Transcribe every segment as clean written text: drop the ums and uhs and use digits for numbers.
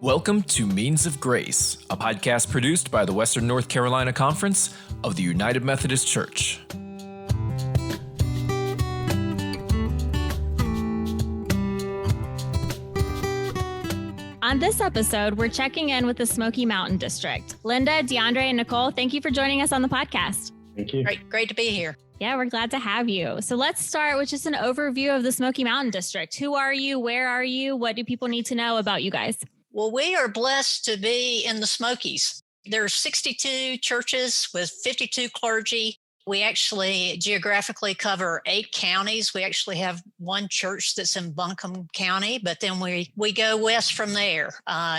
Welcome to Means of Grace, a podcast produced by the Western North Carolina Conference of the United Methodist Church. On this episode, we're checking in with the Smoky Mountain District. Linda, DeAndre, and Nicole, thank you for joining us on the podcast. Thank you. Great to be here. Yeah, we're glad to have you. So let's start with just an overview of the Smoky Mountain District. Who are you? Where are you? What do people need to know about you guys? Well, we are blessed to be in the Smokies. There are 62 churches with 52 clergy. We actually geographically cover 8 counties. We actually have one church that's in Buncombe County, but then we go west from there.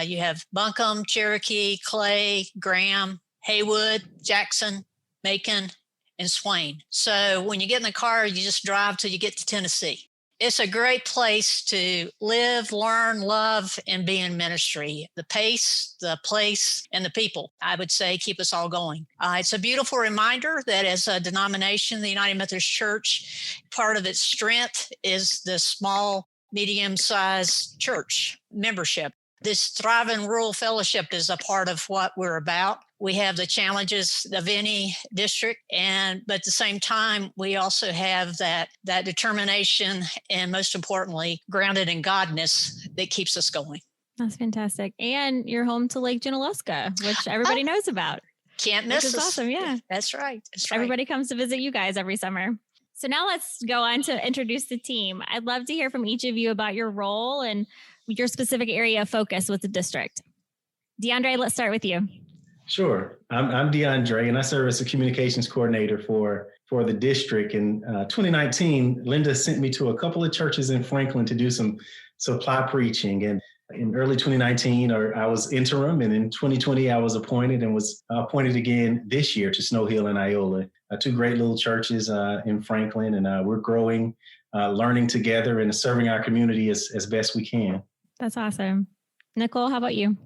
You have Buncombe, Cherokee, Clay, Graham, Haywood, Jackson, Macon, and Swain. So when you get in the car, you just drive till you get to Tennessee. It's a great place to live, learn, love, and be in ministry. The pace, the place, and the people, I would say, keep us all going. It's a beautiful reminder that as a denomination, the United Methodist Church, part of its strength is the small, medium-sized church membership. This thriving rural fellowship is a part of what we're about. We have the challenges of any district, but at the same time, we also have that determination and, most importantly, grounded in Godness that keeps us going. That's fantastic. And you're home to Lake Junaluska, which everybody knows about. Can't miss us. Which is awesome, yeah. That's right. Everybody comes to visit you guys every summer. So now let's go on to introduce the team. I'd love to hear from each of you about your role and your specific area of focus with the district. DeAndre, let's start with you. Sure. I'm DeAndre, and I serve as a communications coordinator for the district. In 2019, Linda sent me to a couple of churches in Franklin to do some supply preaching. And in early 2019, I was interim, and in 2020, I was appointed and was appointed again this year to Snow Hill and Iola, 2 great little churches in Franklin. And we're growing, learning together, and serving our community as best we can. That's awesome. Nicole, how about you?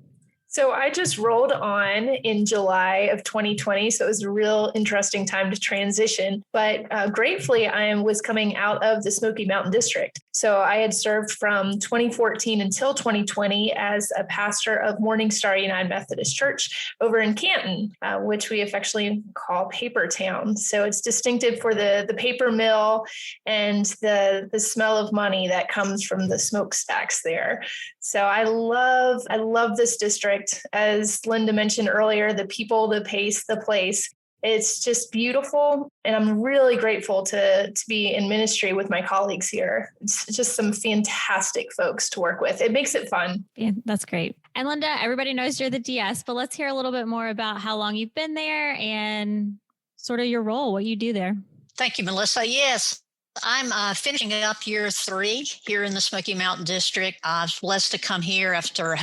So I just rolled on in July of 2020, so it was a real interesting time to transition. But gratefully, I was coming out of the Smoky Mountain District. So I had served from 2014 until 2020 as a pastor of Morning Star United Methodist Church over in Canton, which we affectionately call Paper Town. So it's distinctive for the paper mill and the smell of money that comes from the smokestacks there. So I love this district. As Linda mentioned earlier, the people, the pace, the place, it's just beautiful. And I'm really grateful to be in ministry with my colleagues here. It's just some fantastic folks to work with. It makes it fun. Yeah, that's great. And Linda, everybody knows you're the DS, but let's hear a little bit more about how long you've been there and sort of your role, what you do there. Thank you, Melissa. Yes. I'm finishing up year 3 here in the Smoky Mountain District. I was blessed to come here after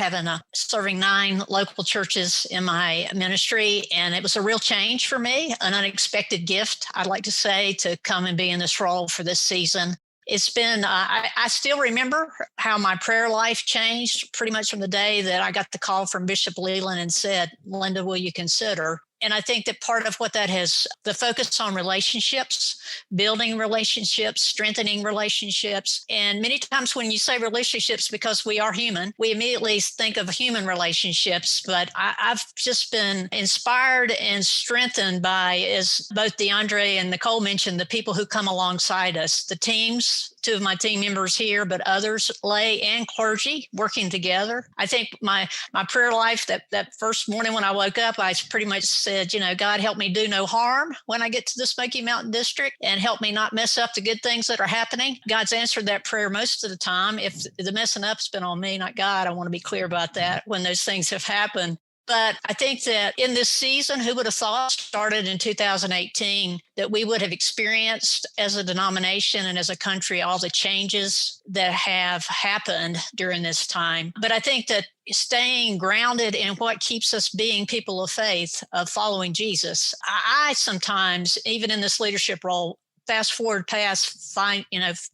serving 9 local churches in my ministry, and it was a real change for me, an unexpected gift, I'd like to say, to come and be in this role for this season. It's been, I still remember how my prayer life changed pretty much from the day that I got the call from Bishop Leland and said, Linda, will you consider? And I think that part of what that has, the focus on relationships, building relationships, strengthening relationships. And many times when you say relationships, because we are human, we immediately think of human relationships. But I've just been inspired and strengthened by, as both DeAndre and Nicole mentioned, the people who come alongside us, the teams, 2 of my team members here, but others, lay and clergy, working together. I think my prayer life, that first morning when I woke up, I pretty much said, God, help me do no harm when I get to the Smoky Mountain District, and help me not mess up the good things that are happening. God's answered that prayer most of the time. If the messing up's been on me, not God, I want to be clear about that when those things have happened. But I think that in this season, who would have thought, started in 2018, that we would have experienced as a denomination and as a country all the changes that have happened during this time. But I think that staying grounded in what keeps us being people of faith, of following Jesus, I sometimes, even in this leadership role, fast forward past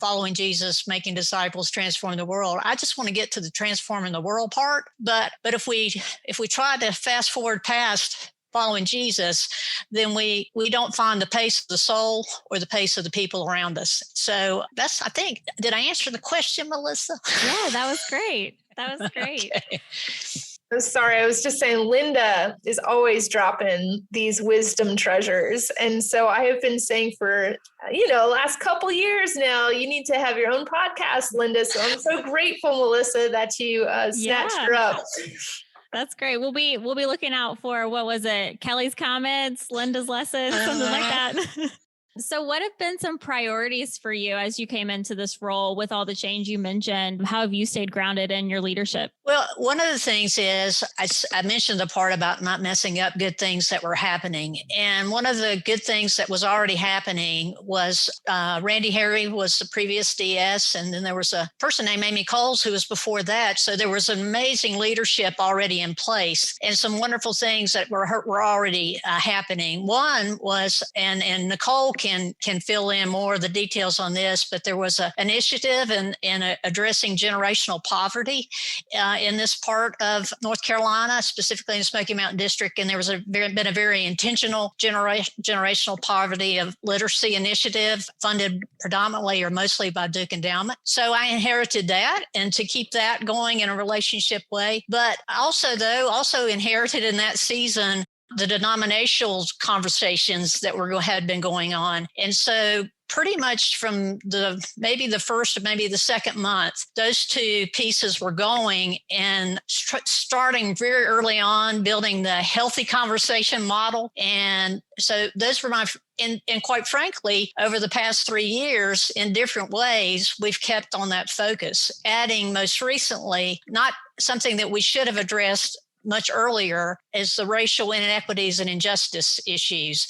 following Jesus, making disciples, transforming the world. I just want to get to the transforming the world part. But if we try to fast forward past following Jesus, then we don't find the pace of the soul or the pace of the people around us. So I think, did I answer the question, Melissa? Yeah, that was great. That was great. Okay. I'm sorry, I was just saying Linda is always dropping these wisdom treasures. And so I have been saying for, last couple years now, you need to have your own podcast, Linda. So I'm so grateful, Melissa, that you snatched her up. That's great. We'll be looking out for, what was it? Kelly's comments, Linda's lessons, something like that. So what have been some priorities for you as you came into this role with all the change you mentioned? How have you stayed grounded in your leadership? Well, one of the things is I mentioned the part about not messing up good things that were happening. And one of the good things that was already happening was Randy Harry was the previous DS. And then there was a person named Amy Coles who was before that. So there was amazing leadership already in place and some wonderful things that were already happening. One was, and Nicole can fill in more of the details on this, but there was an initiative in addressing generational poverty in this part of North Carolina, specifically in the Smoky Mountain District. And there was been a very intentional generational poverty of literacy initiative funded predominantly or mostly by Duke Endowment. So I inherited that, and to keep that going in a relationship way. But also inherited in that season the denominational conversations that had been going on. And so pretty much from maybe the first or maybe the second month, those two pieces were going and starting very early on, building the healthy conversation model. And so those were and quite frankly, over the past 3 years, in different ways, we've kept on that focus, adding most recently, not something that we should have addressed much earlier, is the racial inequities and injustice issues.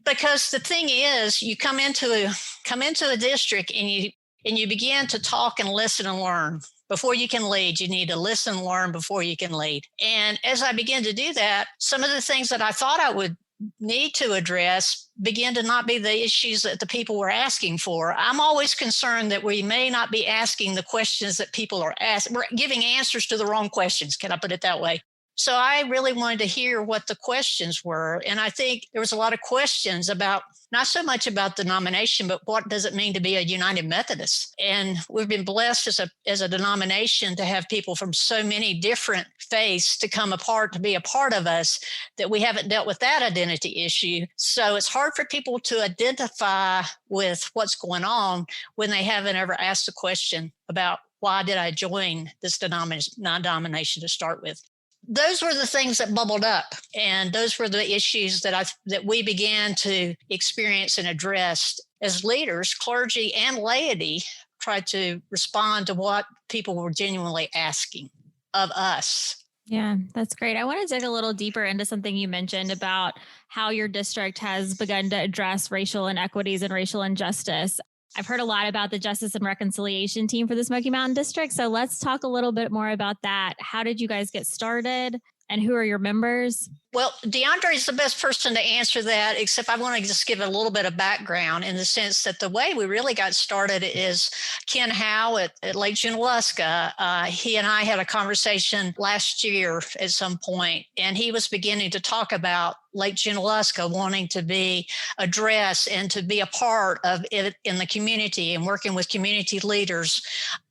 Because the thing is, you come into a district and you begin to talk and listen and learn. Before you can lead, you need to listen and learn before you can lead. And as I began to do that, some of the things that I thought I would need to address begin to not be the issues that the people were asking for. I'm always concerned that we may not be asking the questions that people are asking. We're giving answers to the wrong questions. Can I put it that way? So I really wanted to hear what the questions were. And I think there was a lot of questions about, not so much about the denomination, but what does it mean to be a United Methodist? And we've been blessed as a denomination to have people from so many different faiths to be a part of us, that we haven't dealt with that identity issue. So it's hard for people to identify with what's going on when they haven't ever asked a question about, why did I join this non-denomination to start with? Those were the things that bubbled up, and those were the issues that we began to experience and address as leaders, clergy and laity, tried to respond to what people were genuinely asking of us. Yeah, that's great. I want to dig a little deeper into something you mentioned about how your district has begun to address racial inequities and racial injustice. I've heard a lot about the Justice and Reconciliation team for the Smoky Mountain District. So let's talk a little bit more about that. How did you guys get started, and who are your members? Well, DeAndre is the best person to answer that, except I want to just give a little bit of background in the sense that the way we really got started is Ken Howe at Lake Junaluska. He and I had a conversation last year at some point, and he was beginning to talk about Lake Junaluska wanting to be addressed and to be a part of it in the community and working with community leaders,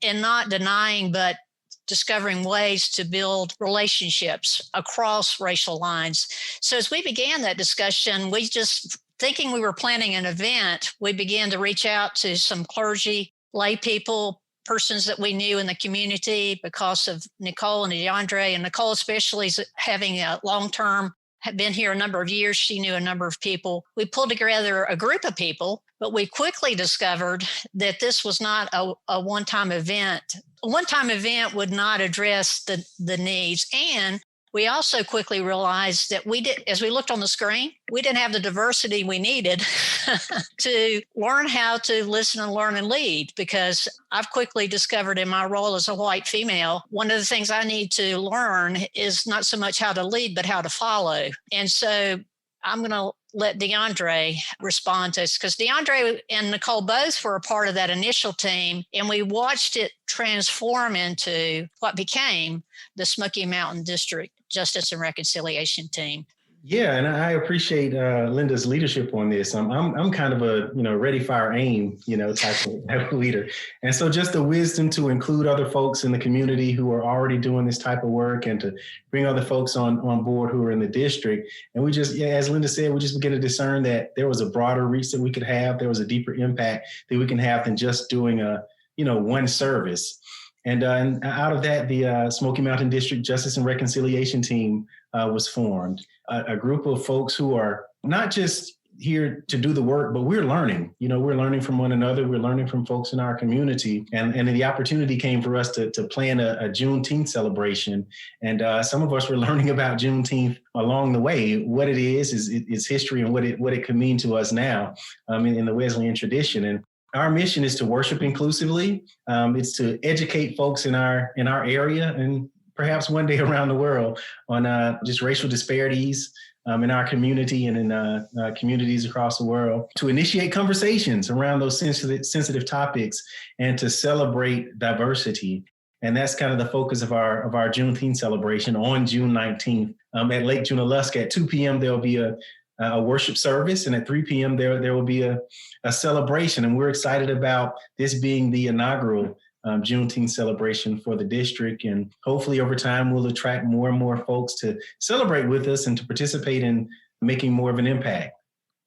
and not denying, but discovering ways to build relationships across racial lines. So as we began that discussion, thinking we were planning an event, we began to reach out to some clergy, lay people, persons that we knew in the community because of Nicole and DeAndre, and Nicole especially is having a long-term, had been here a number of years. She knew a number of people. We pulled together a group of people, but we quickly discovered that this was not a one-time event. A one-time event would not address the needs. And we also quickly realized that as we looked on the screen, we didn't have the diversity we needed to learn how to listen and learn and lead, because I've quickly discovered in my role as a white female, one of the things I need to learn is not so much how to lead, but how to follow. And so I'm going to let DeAndre respond to us, because DeAndre and Nicole both were a part of that initial team, and we watched it transform into what became the Smoky Mountain District Justice and Reconciliation team. Yeah, and I appreciate Linda's leadership on this. I'm kind of a ready, fire, aim type of leader, and so just the wisdom to include other folks in the community who are already doing this type of work, and to bring other folks on board who are in the district. And we just, as Linda said, we just begin to discern that there was a broader reach that we could have. There was a deeper impact that we can have than just doing one service. And out of that, the Smoky Mountain District Justice and Reconciliation Team was formed. A group of folks who are not just here to do the work, but we're learning. We're learning from one another. We're learning from folks in our community. And the opportunity came for us to plan a Juneteenth celebration. And some of us were learning about Juneteenth along the way. What it is history, and what it could mean to us now in the Wesleyan tradition. And our mission is to worship inclusively. It's to educate folks in our area, and perhaps one day around the world, on just racial disparities in our community and in communities across the world, to initiate conversations around those sensitive topics, and to celebrate diversity. And that's kind of the focus of our Juneteenth celebration on June 19th at Lake Junaluska. At 2 p.m. there'll be a worship service, and at 3 p.m. there will be a celebration. And we're excited about this being the inaugural Juneteenth celebration for the district. And hopefully over time, we'll attract more and more folks to celebrate with us and to participate in making more of an impact.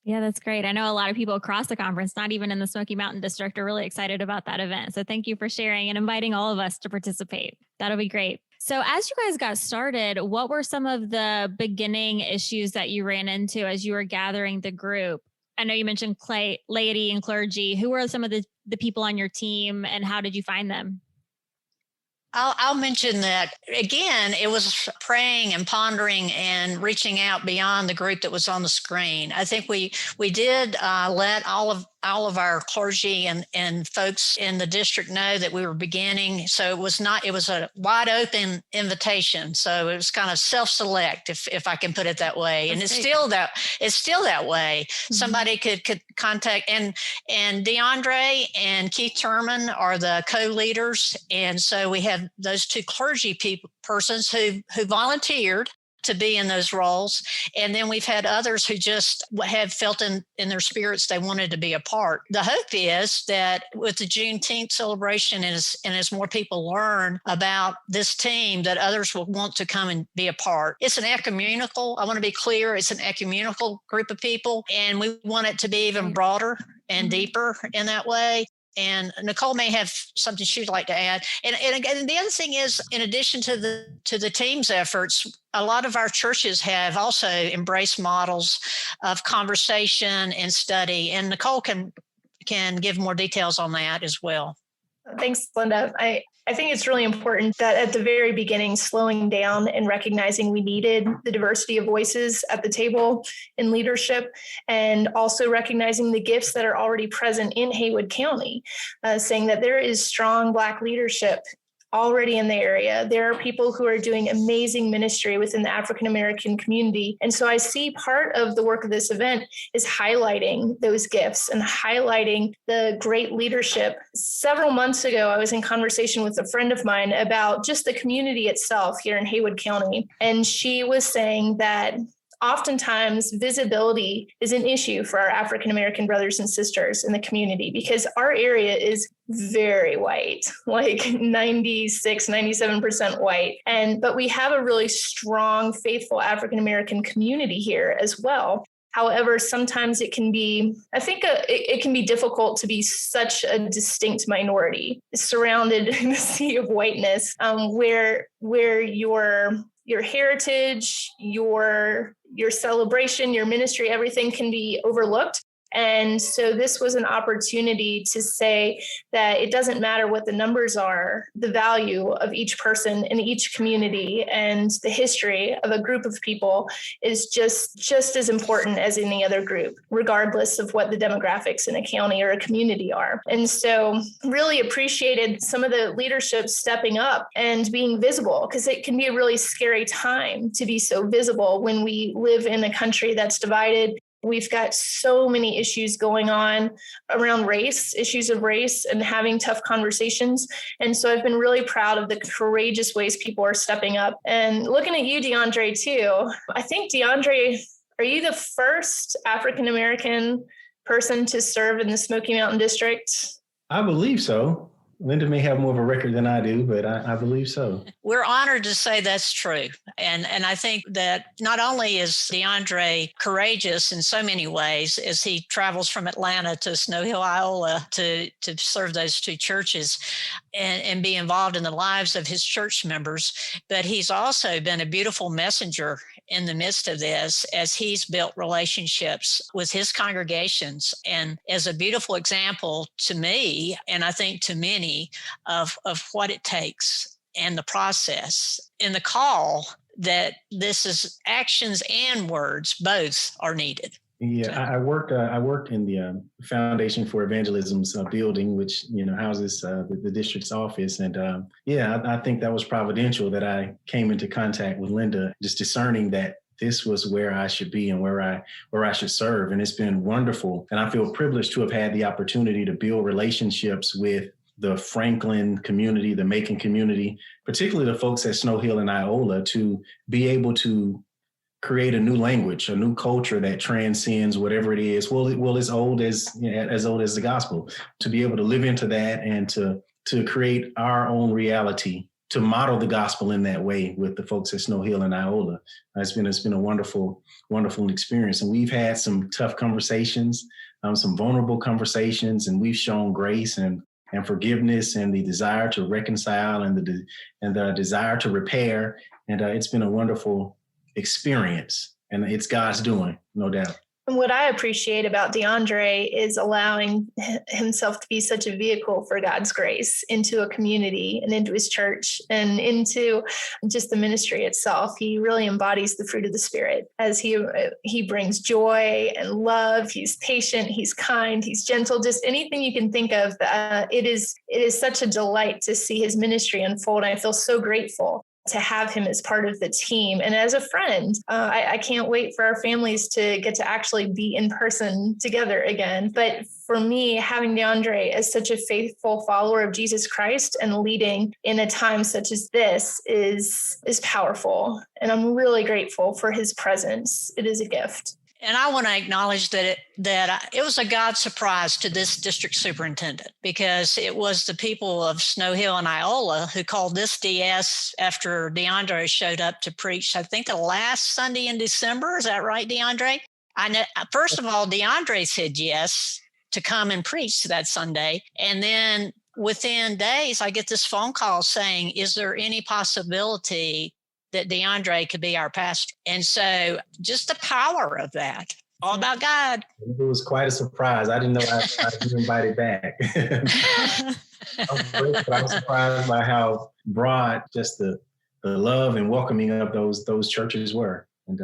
Yeah, that's great. I know a lot of people across the conference, not even in the Smoky Mountain District, are really excited about that event. So thank you for sharing and inviting all of us to participate. That'll be great. So as you guys got started, what were some of the beginning issues that you ran into as you were gathering the group? I know you mentioned laity and clergy. Who were some of the people on your team, and how did you find them? I'll mention that again. It was praying and pondering and reaching out beyond the group that was on the screen. I think we did let all of our clergy and folks in the district know that we were beginning. So it was a wide open invitation. So it was kind of self-select, if I can put it that way. And it's still that way. Mm-hmm. Somebody could contact, and DeAndre and Keith Turman are the co-leaders. And so we have those two clergy persons who volunteered to be in those roles. And then we've had others who just have felt in their spirits they wanted to be a part. The hope is that with the Juneteenth celebration, and as more people learn about this team, that others will want to come and be a part. It's an ecumenical, I want to be clear, it's an ecumenical group of people, and we want it to be even broader and deeper in that way. And Nicole may have something she'd like to add. And the other thing is, in addition to the team's efforts, a lot of our churches have also embraced models of conversation and study. And Nicole can give more details on that as well. Thanks, Linda. I think it's really important that at the very beginning, slowing down and recognizing we needed the diversity of voices at the table in leadership, and also recognizing the gifts that are already present in Haywood County, saying that there is strong Black leadership already in the area. There are people who are doing amazing ministry within the African American community. And so I see part of the work of this event is highlighting those gifts and highlighting the great leadership. Several months ago, I was in conversation with a friend of mine about just the community itself here in Haywood County. And she was saying that oftentimes visibility is an issue for our African American brothers and sisters in the community, because our area is very white, like 96, 97% white. But we have a really strong, faithful African American community here as well. However, sometimes it can be, I think it can be difficult to be such a distinct minority surrounded in a sea of whiteness, where your heritage, your celebration, your ministry, everything can be overlooked. And so this was an opportunity to say that it doesn't matter what the numbers are, the value of each person in each community and the history of a group of people is just as important as any other group, regardless of what the demographics in a county or a community are. And so really appreciated some of the leadership stepping up and being visible, because it can be a really scary time to be so visible when we live in a country that's divided We've got so many issues going on around race, issues of race, and having tough conversations. And so I've been really proud of the courageous ways people are stepping up. And looking at you, DeAndre, too, I think, DeAndre, are you the first African-American person to serve in the Smoky Mountain District? I believe so. Linda may have more of a record than I do, but I believe so. We're honored to say that's true. And I think that not only is DeAndre courageous in so many ways as he travels from Atlanta to Snow Hill, Iowa to serve those two churches and be involved in the lives of his church members, but he's also been a beautiful messenger in the midst of this as he's built relationships with his congregations, and as a beautiful example to me, and I think to many, of what it takes and the process and the call that this is actions and words, both are needed. Yeah, I worked in the Foundation for Evangelism's building, which houses the district's office, and I think that was providential that I came into contact with Linda, just discerning that this was where I should be and where I should serve, and it's been wonderful. And I feel privileged to have had the opportunity to build relationships with the Franklin community, the Macon community, particularly the folks at Snow Hill and Iola, to be able to create a new language, a new culture that transcends whatever it is. Well, as old as the gospel, to be able to live into that and to create our own reality, to model the gospel in that way with the folks at Snow Hill and Iola. It's been a wonderful, wonderful experience. And we've had some tough conversations, some vulnerable conversations, and we've shown grace and forgiveness and the desire to reconcile and the desire to repair. And it's been a wonderful experience, and it's God's doing, no doubt. And what I appreciate about DeAndre is allowing himself to be such a vehicle for God's grace into a community and into his church and into just the ministry itself. He really embodies the fruit of the Spirit as he brings joy and love. He's patient, he's kind, he's gentle, just anything you can think of. It is such a delight to see his ministry unfold. I feel so grateful to have him as part of the team. And as a friend, I can't wait for our families to get to actually be in person together again. But for me, having DeAndre as such a faithful follower of Jesus Christ and leading in a time such as this is powerful. And I'm really grateful for his presence. It is a gift. And I want to acknowledge that it was a God surprise to this district superintendent, because it was the people of Snow Hill and Iola who called this DS after DeAndre showed up to preach, I think the last Sunday in December. Is that right, DeAndre? I know. First of all, DeAndre said yes to come and preach that Sunday. And then within days, I get this phone call saying, is there any possibility that DeAndre could be our pastor? And so just the power of that, all about God. It was quite a surprise. I didn't know I'd be invited back. I was surprised by how broad just the love and welcoming of those churches were. And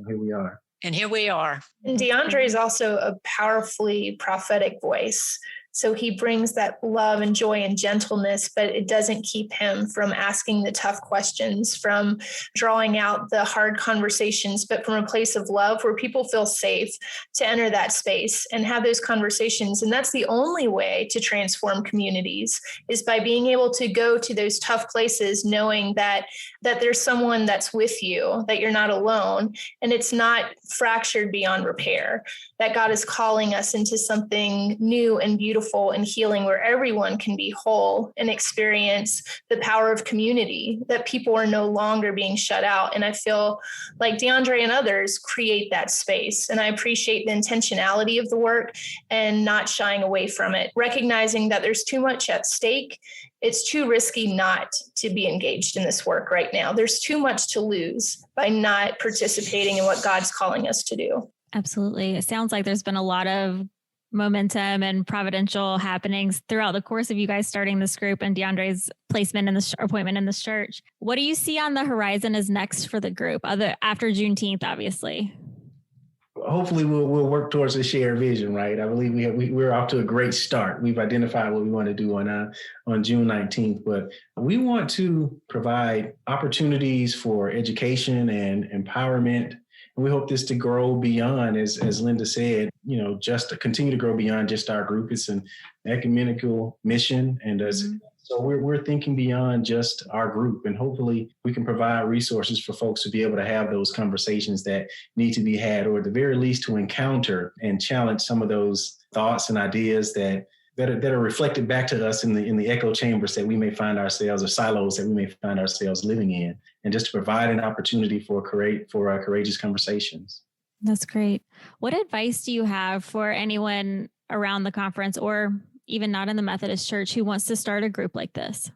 here we are. And here we are. And DeAndre is also a powerfully prophetic voice. So he brings that love and joy and gentleness, but it doesn't keep him from asking the tough questions, from drawing out the hard conversations, but from a place of love where people feel safe to enter that space and have those conversations. And that's the only way to transform communities, is by being able to go to those tough places, knowing that there's someone that's with you, that you're not alone, and it's not fractured beyond repair, that God is calling us into something new and beautiful and healing, where everyone can be whole and experience the power of community, that people are no longer being shut out. And I feel like DeAndre and others create that space. And I appreciate the intentionality of the work and not shying away from it, recognizing that there's too much at stake. It's too risky not to be engaged in this work right now. There's too much to lose by not participating in what God's calling us to do. Absolutely. It sounds like there's been a lot of momentum and providential happenings throughout the course of you guys starting this group and DeAndre's placement in this appointment in this church. What do you see on the horizon as next for the group, after Juneteenth, obviously? Hopefully we'll work towards a shared vision, right? I believe we're off to a great start. We've identified what we want to do on June 19th, but we want to provide opportunities for education and empowerment. We hope this to grow beyond, as Linda said, just to continue to grow beyond just our group. It's an ecumenical mission. And so we're thinking beyond just our group, and hopefully we can provide resources for folks to be able to have those conversations that need to be had, or at the very least to encounter and challenge some of those thoughts and ideas that are reflected back to us in the echo chambers that we may find ourselves, or silos that we may find ourselves living in, and just to provide an opportunity for courageous conversations. That's great. What advice do you have for anyone around the conference, or even not in the Methodist Church, who wants to start a group like this?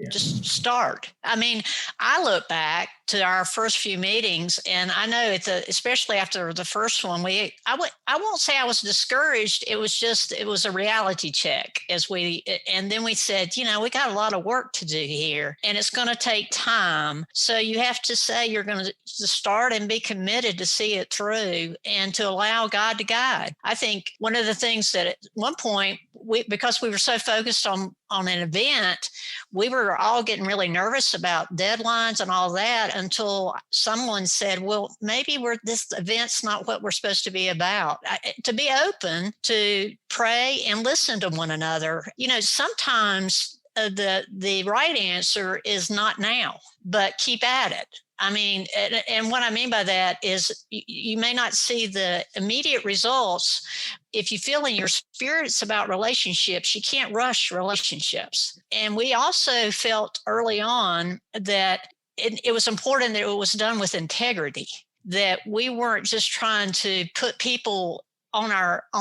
Just start. I mean, I look back to our first few meetings, and I know especially after the first one, I won't say I was discouraged. It was a reality check and then we said, we got a lot of work to do here, and it's going to take time. So you have to say you're going to start and be committed to see it through and to allow God to guide. I think one of the things that at one point, because we were so focused on an event, we were all getting really nervous about deadlines and all that, until someone said, well, maybe this event's not what we're supposed to be about. To be open to pray and listen to one another. Sometimes the right answer is not now, but keep at it. I mean, and what I mean by that is you may not see the immediate results. If you feel in your spirit it's about relationships, you can't rush relationships. And we also felt early on that it was important that it was done with integrity, that we weren't just trying to put people on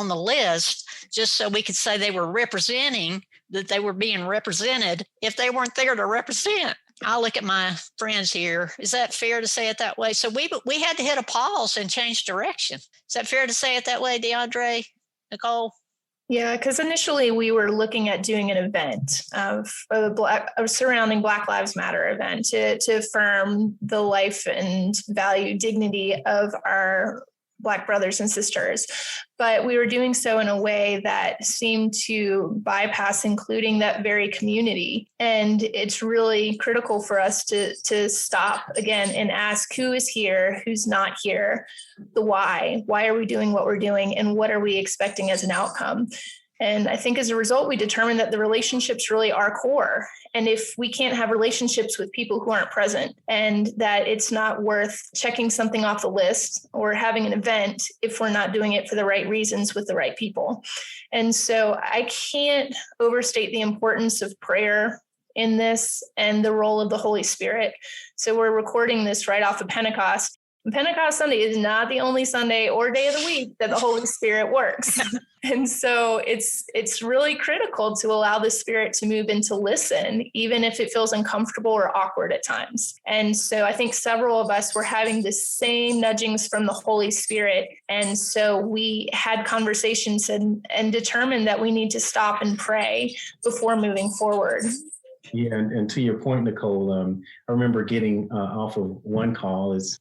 the list just so we could say they were representing, that they were being represented if they weren't there to represent. I'll look at my friends here. Is that fair to say it that way? So we had to hit a pause and change direction. Is that fair to say it that way, DeAndre, Nicole? Yeah, because initially we were looking at doing an event of a surrounding Black Lives Matter event to affirm the life and value, dignity of our Black brothers and sisters. But we were doing so in a way that seemed to bypass including that very community. And it's really critical for us to stop again and ask who is here, who's not here, the why. Why are we doing what we're doing, and what are we expecting as an outcome? And I think as a result, we determined that the relationships really are core. And if we can't have relationships with people who aren't present, and that it's not worth checking something off the list or having an event if we're not doing it for the right reasons with the right people. And so I can't overstate the importance of prayer in this and the role of the Holy Spirit. So we're recording this right off of Pentecost. Pentecost Sunday is not the only Sunday or day of the week that the Holy Spirit works. And so it's really critical to allow the Spirit to move and to listen, even if it feels uncomfortable or awkward at times. And so I think several of us were having the same nudgings from the Holy Spirit. And so we had conversations and determined that we need to stop and pray before moving forward. Yeah, and to your point, Nicole, I remember getting off of one call, as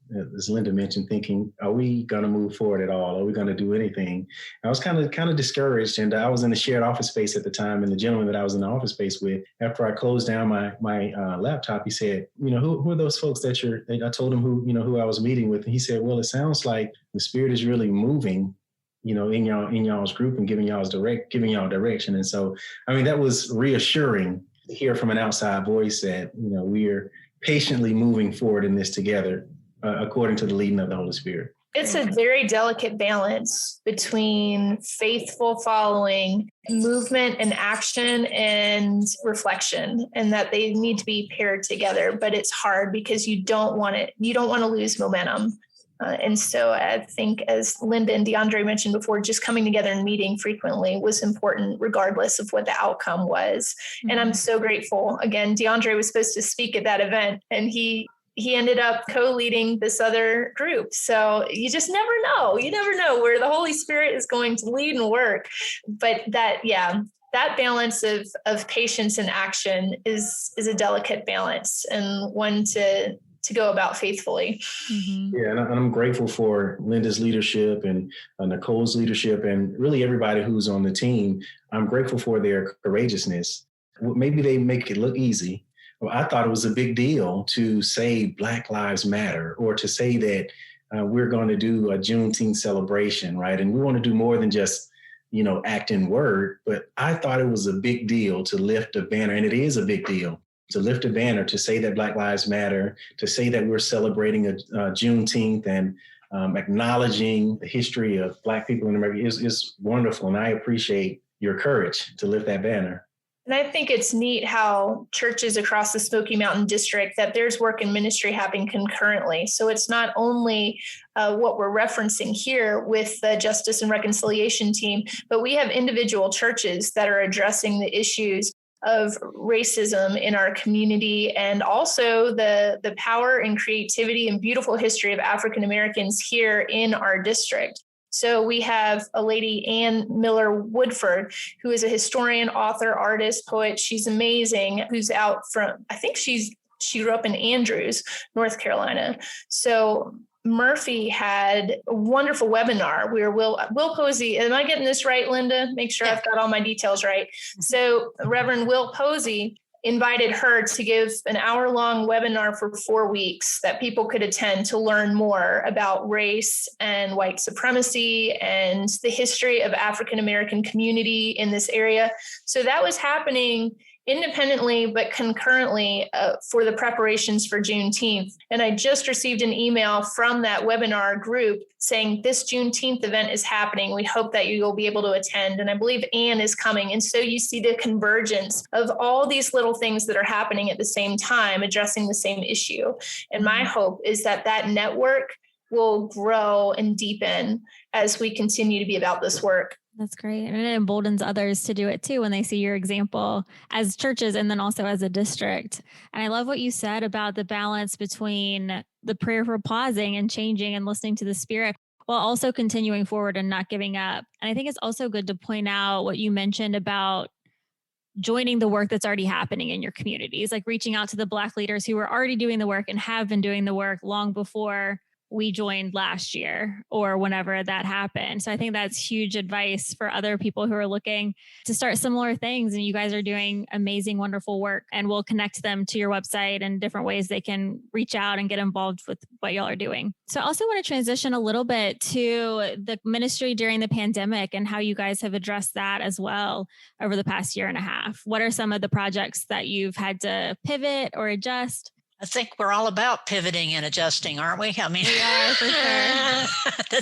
Linda mentioned, thinking, are we going to move forward at all? Are we going to do anything? I was kind of discouraged, and I was in the shared office space at the time, and the gentleman that I was in the office space with, after I closed down my laptop, he said, who are those folks that I told him who I was meeting with, and he said, well, it sounds like the Spirit is really moving in y'all's group and giving y'all direction. And so, that was reassuring to hear from an outside voice that, we're patiently moving forward in this together, according to the leading of the Holy Spirit. It's a very delicate balance between faithful following, movement and action and reflection, and that they need to be paired together. But it's hard because you don't want to lose momentum. And so I think, as Linda and DeAndre mentioned before, just coming together and meeting frequently was important, regardless of what the outcome was. Mm-hmm. And I'm so grateful. Again, DeAndre was supposed to speak at that event, and he ended up co-leading this other group. So you just never know. You never know where the Holy Spirit is going to lead and work. But that balance of patience and action is a delicate balance, and one to go about faithfully. Mm-hmm. Yeah, and I'm grateful for Linda's leadership and Nicole's leadership, and really everybody who's on the team. I'm grateful for their courageousness. Maybe they make it look easy. Well, I thought it was a big deal to say Black Lives Matter, or to say that we're going to do a Juneteenth celebration, right? And we want to do more than just, act in word, but I thought it was a big deal to lift a banner, and it is a big deal to lift a banner, to say that Black Lives Matter, to say that we're celebrating a Juneteenth and acknowledging the history of Black people in America is wonderful. And I appreciate your courage to lift that banner. And I think it's neat how churches across the Smoky Mountain District, that there's work and ministry happening concurrently. So it's not only what we're referencing here with the Justice and Reconciliation team, but we have individual churches that are addressing the issues of racism in our community, and also the power and creativity and beautiful history of African Americans here in our district. So we have a lady, Ann Miller Woodford, who is a historian, author, artist, poet. She's amazing, who's out from, I think she grew up in Andrews, North Carolina. So Murphy had a wonderful webinar where Will Posey, am I getting this right, Linda? Make sure I've got all my details right. So Reverend Will Posey invited her to give an hour-long webinar for 4 weeks that people could attend to learn more about race and white supremacy and the history of African American community in this area. So that was happening independently, but concurrently for the preparations for Juneteenth. And I just received an email from that webinar group saying this Juneteenth event is happening. We hope that you'll be able to attend. And I believe Anne is coming. And so you see the convergence of all these little things that are happening at the same time, addressing the same issue. And my hope is that that network will grow and deepen as we continue to be about this work. That's great. And it emboldens others to do it too when they see your example as churches and then also as a district. And I love what you said about the balance between the prayer for pausing and changing and listening to the Spirit while also continuing forward and not giving up. And I think it's also good to point out what you mentioned about joining the work that's already happening in your communities, like reaching out to the Black leaders who are already doing the work and have been doing the work long before we joined last year or whenever that happened. So I think that's huge advice for other people who are looking to start similar things. And you guys are doing amazing, wonderful work, and we'll connect them to your website and different ways they can reach out and get involved with what y'all are doing. So I also want to transition a little bit to the ministry during the pandemic and how you guys have addressed that as well over the past year and a half. What are some of the projects that you've had to pivot or adjust? I think we're all about pivoting and adjusting, aren't we? I mean, we are, for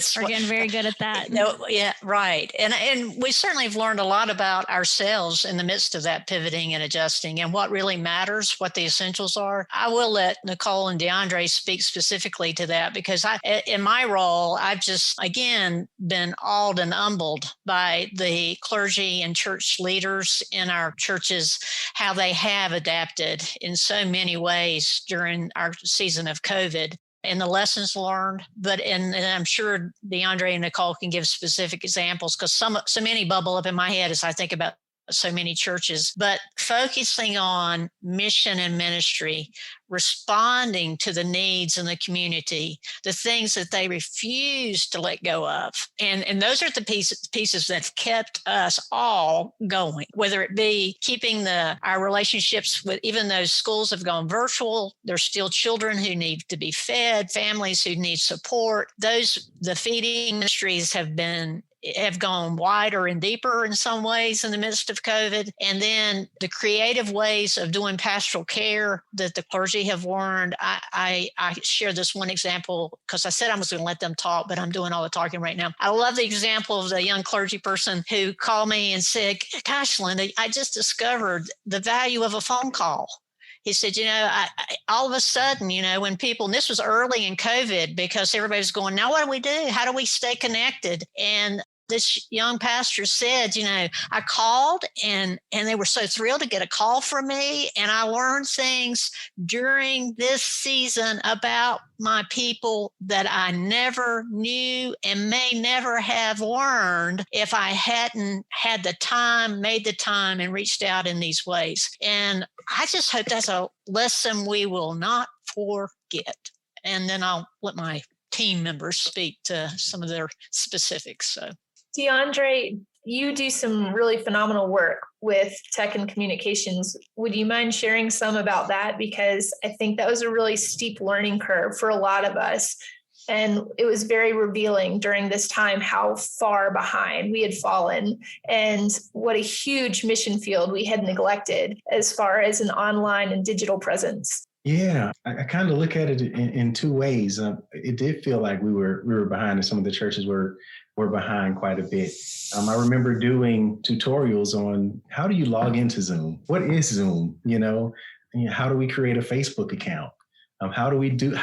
sure. We're getting very good at that. No, yeah, right. And we certainly have learned a lot about ourselves in the midst of that pivoting and adjusting and what really matters, what the essentials are. I will let Nicole and DeAndre speak specifically to that because in my role, I've just, again, been awed and humbled by the clergy and church leaders in our churches, how they have adapted in so many ways during our season of COVID and the lessons learned. And I'm sure DeAndre and Nicole can give specific examples because so many bubble up in my head as I think about so many churches, but focusing on mission and ministry, responding to the needs in the community, the things that they refuse to let go of. And those are the pieces that have kept us all going, whether it be keeping our relationships with, even though schools have gone virtual, there's still children who need to be fed, families who need support. The feeding ministries have gone wider and deeper in some ways in the midst of COVID. And then the creative ways of doing pastoral care that the clergy have learned. I share this one example because I said I was going to let them talk, but I'm doing all the talking right now. I love the example of the young clergy person who called me and said, gosh, Linda, I just discovered the value of a phone call. He said, all of a sudden, when people, and this was early in COVID because everybody was going, now what do we do? How do we stay connected? And this young pastor said, I called and they were so thrilled to get a call from me. And I learned things during this season about my people that I never knew and may never have learned if I hadn't had the time, made the time and reached out in these ways. And I just hope that's a lesson we will not forget. And then I'll let my team members speak to some of their specifics. So. DeAndre, you do some really phenomenal work with tech and communications. Would you mind sharing some about that? Because I think that was a really steep learning curve for a lot of us And it was very revealing during this time how far behind we had fallen and what a huge mission field we had neglected as far as an online and digital presence. Yeah, I kind of look at it in two ways. It did feel like we were behind, and some of the churches were behind quite a bit. I remember doing tutorials on how do you log into Zoom? What is Zoom? How do we create a Facebook account? How do we do a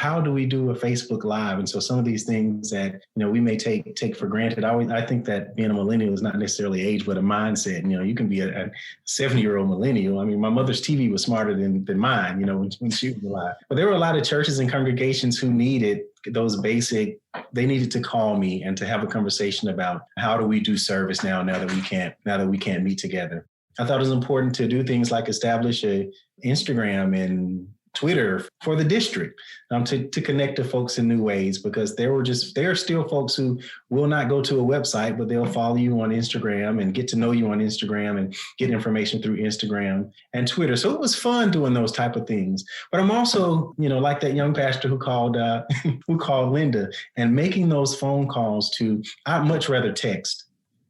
Facebook Live? And so some of these things that we may take for granted. I think that being a millennial is not necessarily age, but a mindset. You can be a 70-year-old millennial. I mean, my mother's TV was smarter than mine. When she was alive. But there were a lot of churches and congregations who needed those basic. They needed to call me and to have a conversation about how do we do service now that we can't meet together. I thought it was important to do things like establish a Instagram and Twitter for the district to connect to folks in new ways, because there are still folks who will not go to a website, but they'll follow you on Instagram and get to know you on Instagram and get information through Instagram and Twitter. So it was fun doing those type of things. But I'm also, like that young pastor who called Linda, and making those phone calls I'd much rather text.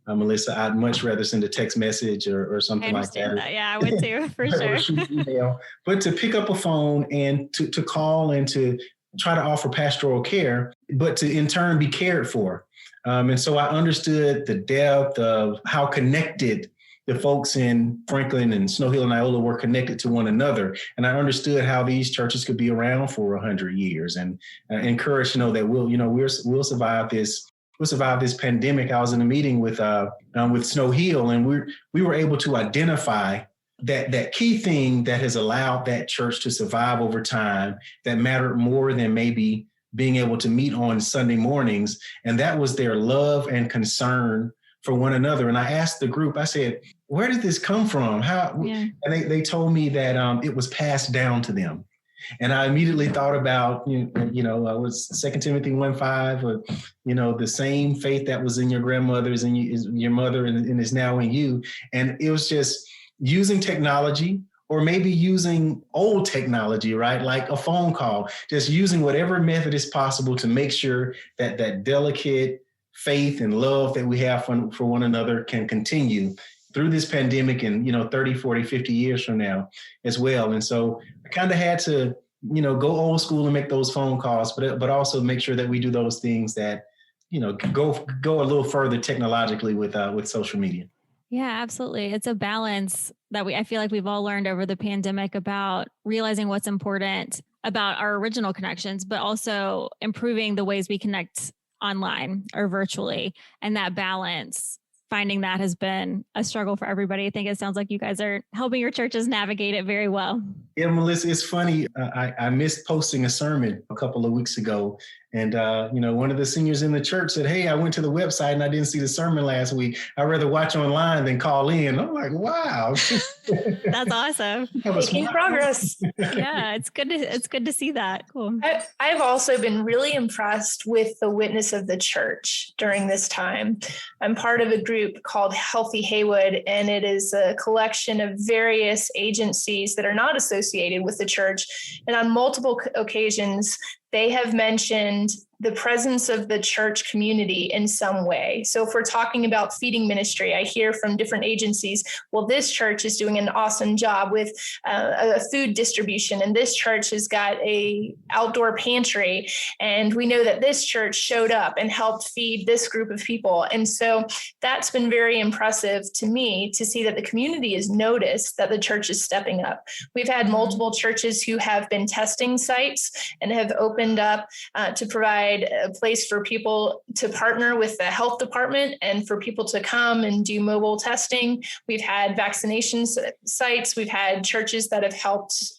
Melissa, I'd much rather send a text message or something like that. Yeah, I would too, for sure. Or shoot an email. But to pick up a phone and to call and to try to offer pastoral care, but to in turn be cared for. And so I understood the depth of how connected the folks in Franklin and Snow Hill and Iola were connected to one another. And I understood how these churches could be around for 100 years, and encouraged to know that we'll survive this. We'll survive this pandemic. I was in a meeting with Snow Hill, and we were able to identify that key thing that has allowed that church to survive over time that mattered more than maybe being able to meet on Sunday mornings. And that was their love and concern for one another. And I asked the group, I said, where did this come from? How? Yeah. And they told me that it was passed down to them. And I immediately thought about, was 2 Timothy 1:5, or, the same faith that was in your grandmother's and your mother and is now in you. And it was just using technology, or maybe using old technology, right? Like a phone call, just using whatever method is possible to make sure that delicate faith and love that we have for one another can continue through this pandemic and, 30, 40, 50 years from now as well. And so I kind of had to, go old school and make those phone calls, but also make sure that we do those things that, go a little further technologically with social media. Yeah, absolutely. It's a balance that I feel like we've all learned over the pandemic about realizing what's important about our original connections, but also improving the ways we connect online or virtually. And that balance, finding that has been a struggle for everybody. I think it sounds like you guys are helping your churches navigate it very well. Yeah, Melissa, it's funny. I missed posting a sermon a couple of weeks ago. And, one of the seniors in the church said, hey, I went to the website and I didn't see the sermon last week. I'd rather watch online than call in. I'm like, wow. That's awesome. Making progress. Yeah, it's good to see that. Cool. I've also been really impressed with the witness of the church during this time. I'm part of a group called Healthy Haywood, and it is a collection of various agencies that are not associated with the church. And on multiple occasions, they have mentioned the presence of the church community in some way. So if we're talking about feeding ministry, I hear from different agencies, well, this church is doing an awesome job with a food distribution, and this church has got a outdoor pantry. And we know that this church showed up and helped feed this group of people. And so that's been very impressive to me to see that the community has noticed that the church is stepping up. We've had multiple churches who have been testing sites and have opened up to provide a place for people to partner with the health department and for people to come and do mobile testing. We've had vaccination sites. We've had churches that have helped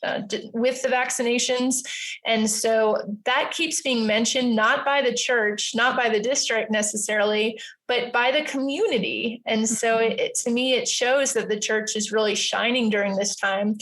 with the vaccinations. And so that keeps being mentioned, not by the church, not by the district necessarily, but by the community. And so to me, it shows that the church is really shining during this time.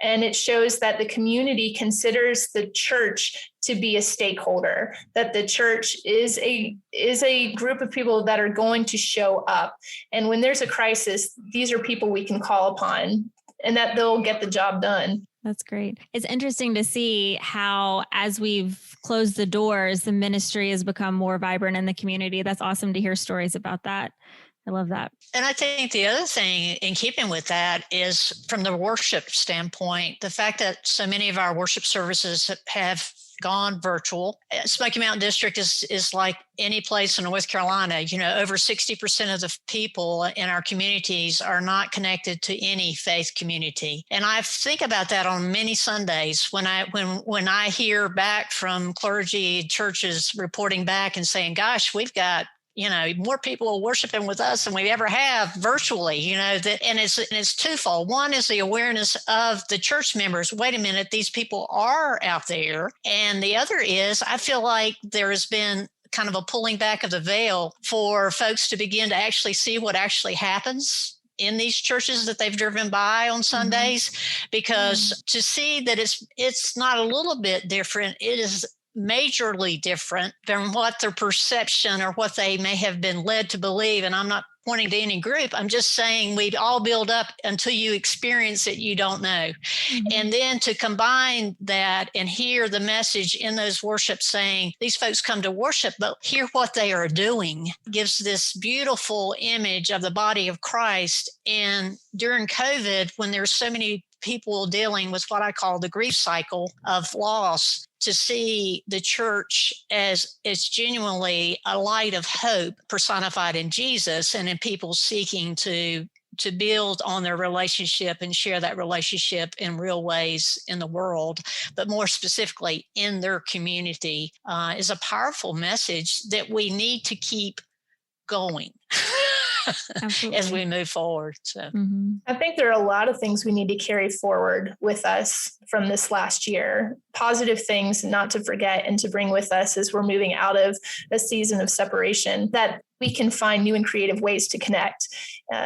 And it shows that the community considers the church to be a stakeholder, that the church is a group of people that are going to show up. And when there's a crisis, these are people we can call upon and that they'll get the job done. That's great. It's interesting to see how, as we've closed the doors, the ministry has become more vibrant in the community. That's awesome to hear stories about that. I love that. And I think the other thing in keeping with that is from the worship standpoint, the fact that so many of our worship services have gone virtual. Smoky Mountain District is like any place in North Carolina. Over 60% of the people in our communities are not connected to any faith community. And I think about that on many Sundays when I hear back from clergy churches reporting back and saying, gosh, we've got more people worshiping with us than we ever have virtually, and it's twofold. One is the awareness of the church members. Wait a minute, these people are out there. And the other is, I feel like there has been kind of a pulling back of the veil for folks to begin to actually see what actually happens in these churches that they've driven by on Sundays, because to see that it's not a little bit different, it is majorly different than what their perception or what they may have been led to believe. And I'm not pointing to any group. I'm just saying we'd all build up until you experience it, you don't know. And then to combine that and hear the message in those worships saying, these folks come to worship, but hear what they are doing, gives this beautiful image of the body of Christ. And during COVID, when there's so many people dealing with what I call the grief cycle of loss, to see the church as it's genuinely a light of hope personified in Jesus, and in people seeking to build on their relationship and share that relationship in real ways in the world, but more specifically in their community, is a powerful message that we need to keep going as we move forward. So I think there are a lot of things we need to carry forward with us from this last year. Positive things not to forget and to bring with us as we're moving out of a season of separation, that we can find new and creative ways to connect.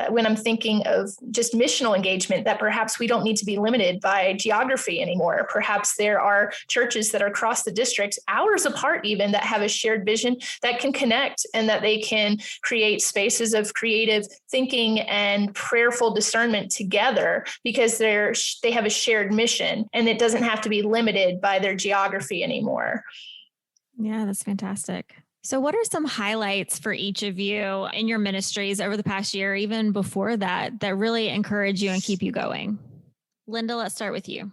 When I'm thinking of just missional engagement, that perhaps we don't need to be limited by geography anymore. Perhaps there are churches that are across the district, hours apart even, that have a shared vision that can connect, and that they can create spaces of creative thinking and prayerful discernment together because they have a shared mission, and it doesn't have to be limited by their geography anymore. Yeah, that's fantastic. So what are some highlights for each of you in your ministries over the past year, even before that really encourage you and keep you going? Linda, let's start with you.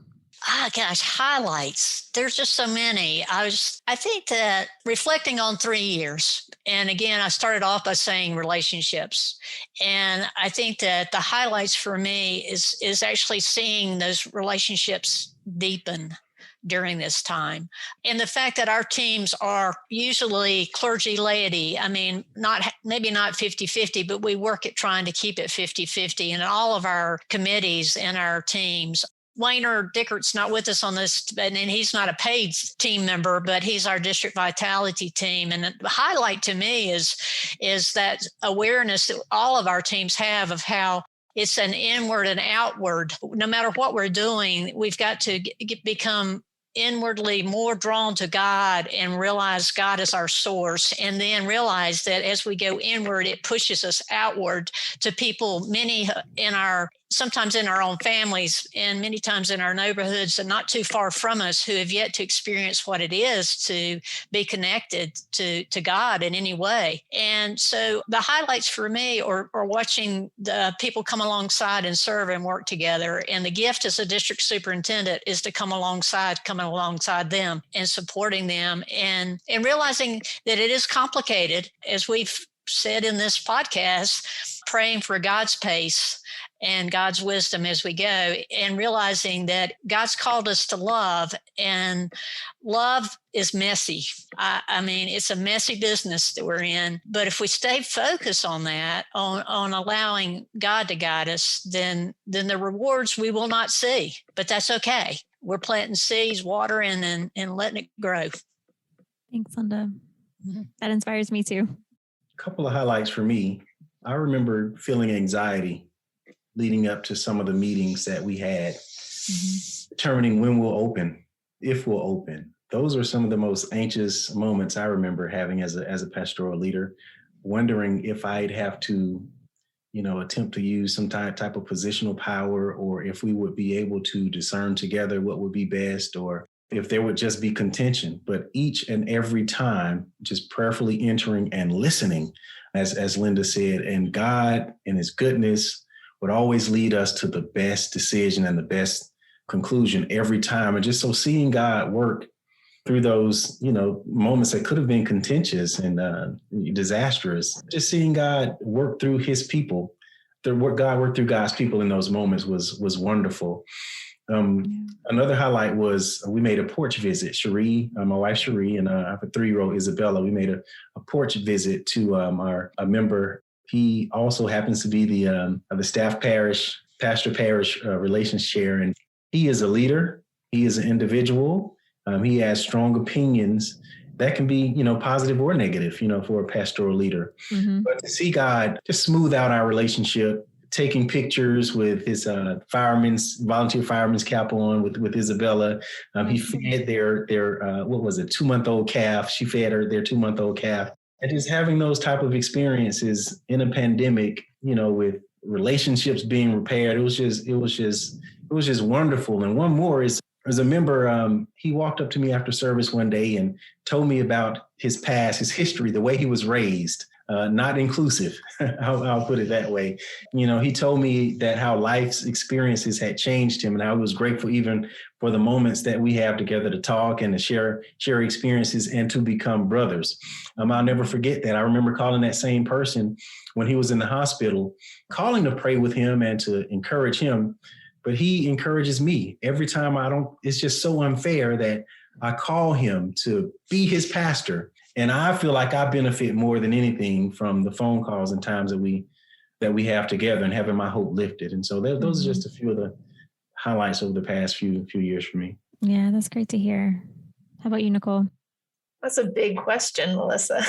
Gosh, highlights. There's just so many. I think that reflecting on 3 years, and again, I started off by saying relationships. And I think that the highlights for me is actually seeing those relationships deepen during this time. And the fact that our teams are usually clergy laity, I mean, maybe not 50-50, but we work at trying to keep it 50-50 in all of our committees and our teams. Wayner Dickert's not with us on this, and he's not a paid team member, but he's our district vitality team. And the highlight to me is that awareness that all of our teams have of how it's an inward and outward. No matter what we're doing, we've got to become inwardly more drawn to God and realize God is our source, and then realize that as we go inward, it pushes us outward to people, many sometimes in our own families and many times in our neighborhoods and not too far from us, who have yet to experience what it is to be connected to God in any way. And so the highlights for me are watching the people come alongside and serve and work together. And the gift as a district superintendent is to come alongside them and supporting them and realizing that it is complicated, as we've said in this podcast, praying for God's pace and God's wisdom as we go, and realizing that God's called us to love, and love is messy. I mean, it's a messy business that we're in, but if we stay focused on that, on allowing God to guide us, then the rewards we will not see, but that's okay. We're planting seeds, watering and letting it grow. Thanks, Linda. That inspires me too. A couple of highlights for me. I remember feeling anxiety leading up to some of the meetings that we had, determining when we'll open, if we'll open. Those are some of the most anxious moments I remember having as a pastoral leader, wondering if I'd have to, attempt to use some type of positional power, or if we would be able to discern together what would be best, or if there would just be contention. But each and every time, just prayerfully entering and listening, as Linda said, and God in his goodness would always lead us to the best decision and the best conclusion every time. And just so seeing God work through those, moments that could have been contentious and disastrous, just seeing God work through his people, God worked through God's people in those moments was wonderful. Another highlight was we made a porch visit. Cherie, my wife Cherie, and I have a 3-year-old Isabella. We made a porch visit to a member. He also happens to be the staff pastor parish relations chair, and he is a leader. He is an individual. He has strong opinions that can be, positive or negative, for a pastoral leader. Mm-hmm. But to see God just smooth out our relationship, taking pictures with his volunteer fireman's cap on with Isabella. He fed their 2-month-old calf. She fed their 2-month-old calf. And just having those type of experiences in a pandemic, with relationships being repaired, it was just wonderful. And one more is, as a member, he walked up to me after service one day and told me about his past, his history, the way he was raised. Not inclusive, I'll put it that way. He told me that how life's experiences had changed him, and I was grateful even for the moments that we have together to talk and to share experiences and to become brothers. I'll never forget that. I remember calling that same person when he was in the hospital, calling to pray with him and to encourage him. But he encourages me every time. It's just so unfair that I call him to be his pastor. And I feel like I benefit more than anything from the phone calls and times that we have together and having my hope lifted. And so those are just a few of the highlights over the past few years for me. Yeah, that's great to hear. How about you, Nicole? That's a big question, Melissa.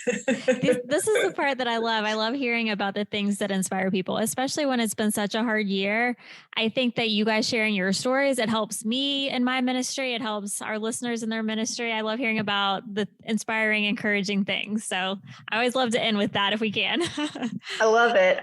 This is the part that I love. I love hearing about the things that inspire people, especially when it's been such a hard year. I think that you guys sharing your stories, it helps me in my ministry. It helps our listeners in their ministry. I love hearing about the inspiring, encouraging things. So I always love to end with that if we can. I love it.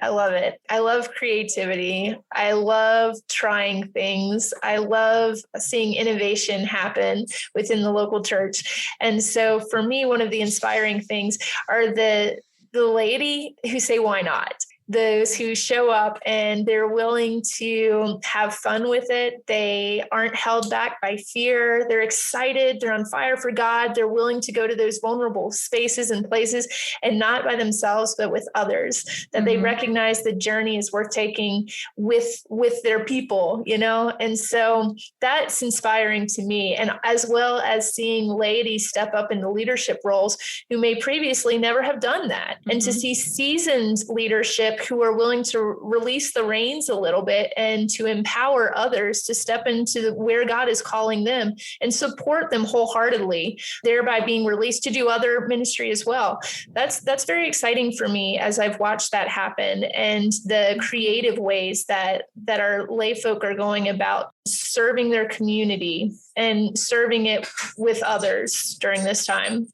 I love creativity. I love trying things. I love seeing innovation happen within the local church. And so for me, one of the inspiring things are the laity who say, why not? Those who show up and they're willing to have fun with it. They aren't held back by fear. They're excited. They're on fire for God. They're willing to go to those vulnerable spaces and places, and not by themselves, but with others, that they recognize the journey is worth taking with their people, And so that's inspiring to me. And as well as seeing laity step up into leadership roles who may previously never have done that. And to see seasoned leadership who are willing to release the reins a little bit and to empower others to step into where God is calling them and support them wholeheartedly, thereby being released to do other ministry as well. That's very exciting for me as I've watched that happen, and the creative ways that our lay folk are going about serving their community and serving it with others during this time.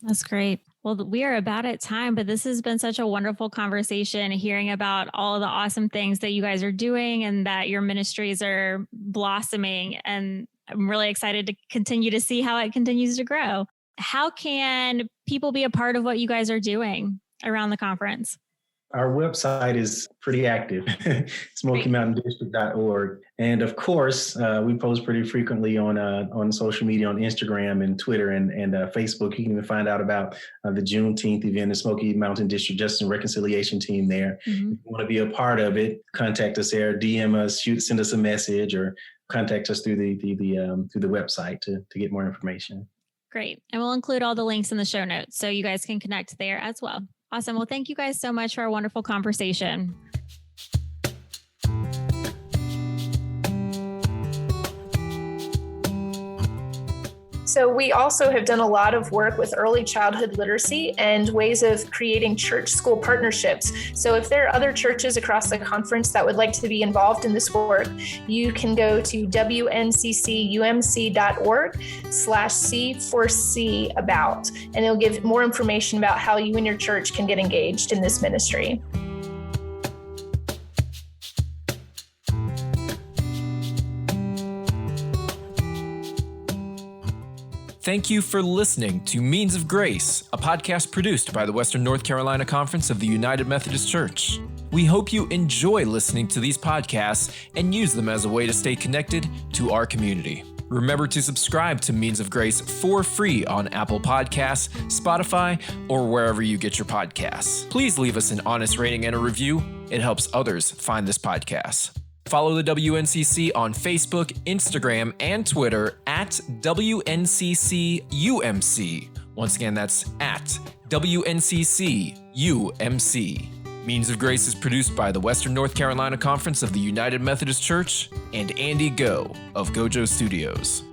That's great. Well, we are about at time, but this has been such a wonderful conversation, hearing about all of the awesome things that you guys are doing and that your ministries are blossoming. And I'm really excited to continue to see how it continues to grow. How can people be a part of what you guys are doing around the conference? Our website is pretty active, SmokyMountainDistrict.org. And of course, we post pretty frequently on social media, on Instagram and Twitter and Facebook. You can even find out about the Juneteenth event, the Smoky Mountain District Justice and Reconciliation team there. If you want to be a part of it, contact us there, DM us, send us a message, or contact us through the website to get more information. Great. And we'll include all the links in the show notes so you guys can connect there as well. Awesome. Well, thank you guys so much for our wonderful conversation. So we also have done a lot of work with early childhood literacy and ways of creating church-school partnerships. So if there are other churches across the conference that would like to be involved in this work, you can go to wnccumc.org/C4C about, and it'll give more information about how you and your church can get engaged in this ministry. Thank you for listening to Means of Grace, a podcast produced by the Western North Carolina Conference of the United Methodist Church. We hope you enjoy listening to these podcasts and use them as a way to stay connected to our community. Remember to subscribe to Means of Grace for free on Apple Podcasts, Spotify, or wherever you get your podcasts. Please leave us an honest rating and a review. It helps others find this podcast. Follow the WNCC on Facebook, Instagram, and Twitter at WNCCUMC. Once again, that's at WNCCUMC. Means of Grace is produced by the Western North Carolina Conference of the United Methodist Church and Andy Go of Gojo Studios.